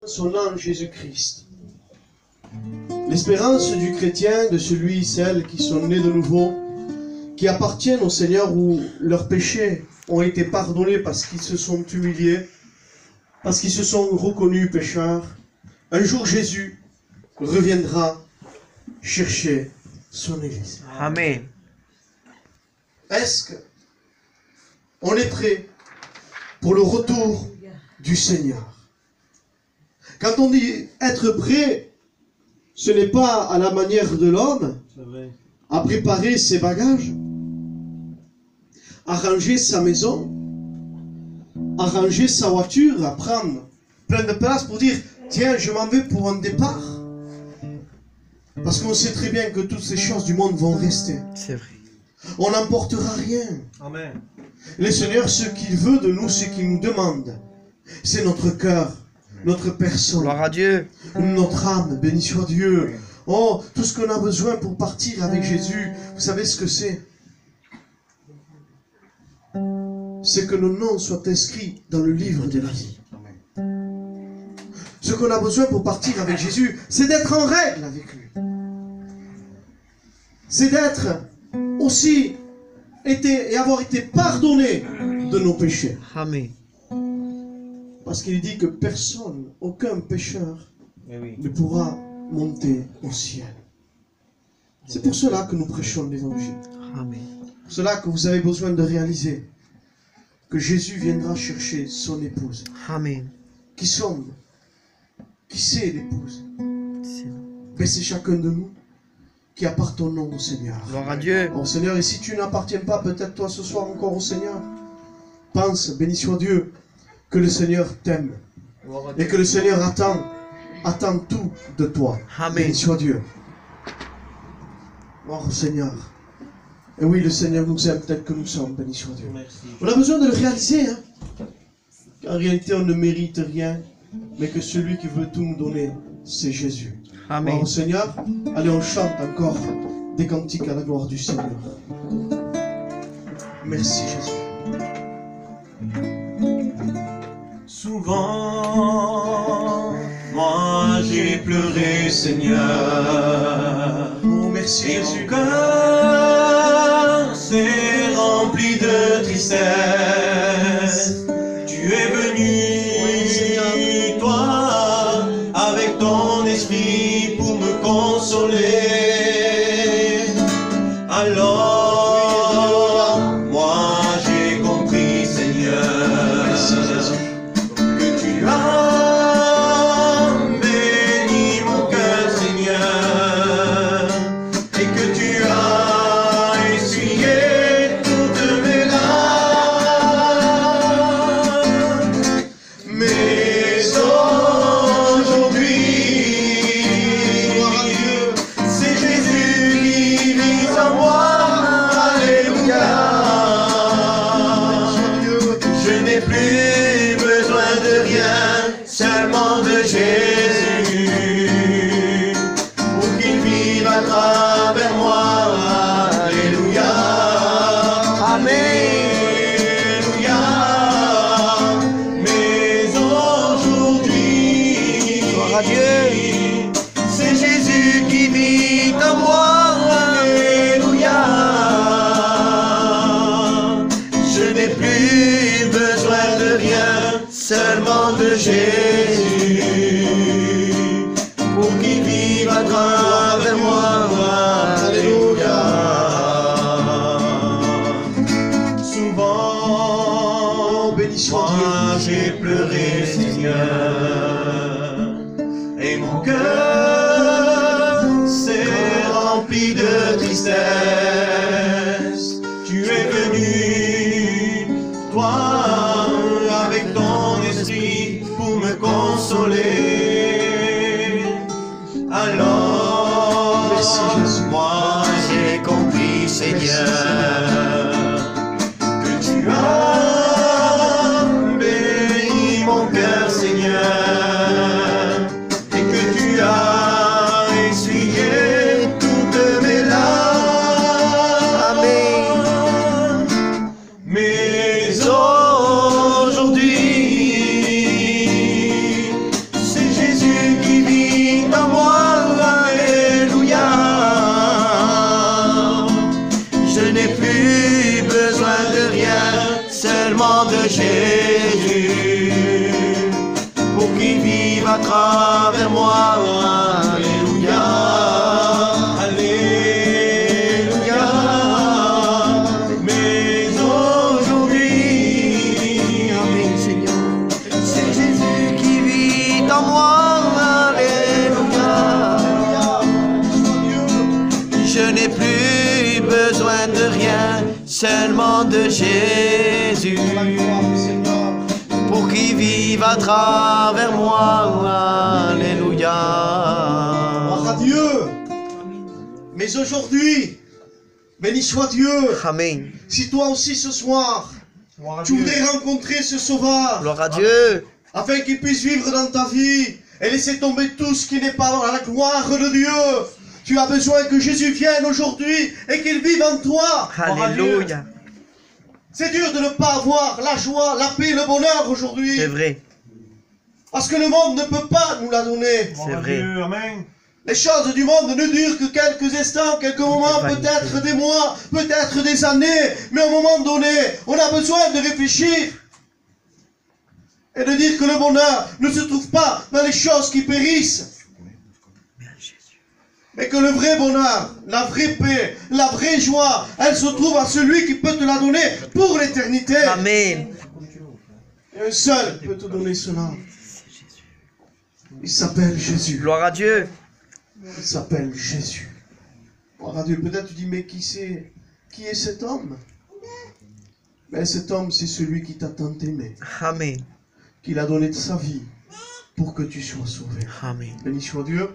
son nom Jésus-Christ. L'espérance du chrétien, de celui, celles qui sont nés de nouveau, qui appartiennent au Seigneur, où leurs péchés ont été pardonnés parce qu'ils se sont humiliés, parce qu'ils se sont reconnus pécheurs. Un jour Jésus reviendra chercher son Église. Amen. Est-ce qu'on est prêt pour le retour du Seigneur? Quand on dit être prêt, ce n'est pas à la manière de l'homme, à préparer ses bagages, à ranger sa maison, à ranger sa voiture, à prendre plein de place pour dire « Tiens, je m'en vais pour un départ ». Parce qu'on sait très bien que toutes ces choses du monde vont rester. C'est vrai. On n'emportera rien. Amen. Le Seigneur, ce qu'il veut de nous, ce qu'il nous demande, c'est notre cœur, notre personne, Gloire à Dieu. notre âme, béni soit Dieu. Oh, tout ce qu'on a besoin pour partir avec Jésus, vous savez ce que c'est? C'est que nos noms soient inscrits dans le livre de la vie. Ce qu'on a besoin pour partir avec Jésus, c'est d'être en règle avec lui. C'est d'être aussi et avoir été pardonné de nos péchés. Amen. Parce qu'il dit que personne, aucun pécheur Eh oui. ne pourra monter au ciel. C'est pour cela que nous prêchons l'évangile. Amen. Pour cela que vous avez besoin de réaliser que Jésus viendra chercher son épouse. Amen. Qui sommes? Qui c'est l'épouse? C'est- Mais c'est chacun de nous qui appartenons au Seigneur. Gloire à Dieu. Au Seigneur, et si tu n'appartiens pas peut-être toi ce soir encore au Seigneur, pense, béni soit Dieu, que le Seigneur t'aime et que le Seigneur attend tout de toi. Amen. Béni soit Dieu. Oh Seigneur. Et oui, le Seigneur nous aime tel que nous sommes, béni soit Dieu. Merci. On a besoin de le réaliser, hein. En réalité, on ne mérite rien, mais que celui qui veut tout nous donner, c'est Jésus. Amen. Oh Seigneur, allez, on chante encore des cantiques à la gloire du Seigneur. Merci Jésus. Souvent, moi j'ai pleuré, Seigneur. Oh, merci Et mon Jésus. cœur s'est rempli de tristesse. Tu es venu, toi, avec ton esprit pour me consoler. Alors, moi j'ai compris, Seigneur, Merci Jésus. que tu as béni mon cœur, Seigneur, et que tu as essuyé toutes mes larmes. Mais aujourd'hui, c'est Jésus qui vit en moi. Alléluia. Je n'ai plus besoin de rien, seulement de Jésus, pour qu'il vive à travers moi. Alléluia. Alléluia. Mais aujourd'hui, Gloire à Dieu. c'est Jésus qui vit en moi. Alléluia. Je n'ai plus besoin de rien, seulement de Jésus, pour qu'il vive à travers moi. Alléluia. Souvent, Béni soit Dieu. moi j'ai pleuré, Seigneur, et mon cœur s'est rempli de tristesse. Tu es venu, toi, avec ton esprit pour me consoler. Alors, Merci, Jésus. moi j'ai compris, Seigneur, que tu as béni mon cœur, Seigneur, et que tu as essuyé toutes mes larmes. Amen. Mais aujourd'hui, c'est vivent à travers moi. Alléluia, Alléluia. Mais aujourd'hui, Amen, Seigneur. C'est Jésus qui vit en moi. Alléluia. Je n'ai plus besoin de rien, seulement de Jésus. Pour qu'il vive à travers moi. Alléluia. Gloire à Dieu. Mais aujourd'hui, béni soit Dieu. Amen. Si toi aussi ce soir, tu voudrais rencontrer ce Sauveur, Gloire à Dieu. afin qu'il puisse vivre dans ta vie et laisser tomber tout ce qui n'est pas dans la gloire de Dieu, tu as besoin que Jésus vienne aujourd'hui et qu'il vive en toi. Alléluia. C'est dur de ne pas avoir la joie, la paix, le bonheur aujourd'hui. C'est vrai. Parce que le monde ne peut pas nous la donner. C'est vrai. Amen. Les choses du monde ne durent que quelques instants, quelques moments, peut-être des mois, peut-être des années. Mais à un moment donné, on a besoin de réfléchir et de dire que le bonheur ne se trouve pas dans les choses qui périssent. Mais que le vrai bonheur, la vraie paix, la vraie joie, elle se trouve à celui qui peut te la donner pour l'éternité. Amen. Et un seul peut te donner cela. Il s'appelle Jésus. Gloire à Dieu. Il s'appelle Jésus. Gloire à Dieu. Peut-être tu dis, mais qui c'est? Qui est cet homme? Mais cet homme, c'est celui qui t'a tant aimé, Amen. qui l'a donné de sa vie pour que tu sois sauvé. Amen. Béni soit Dieu.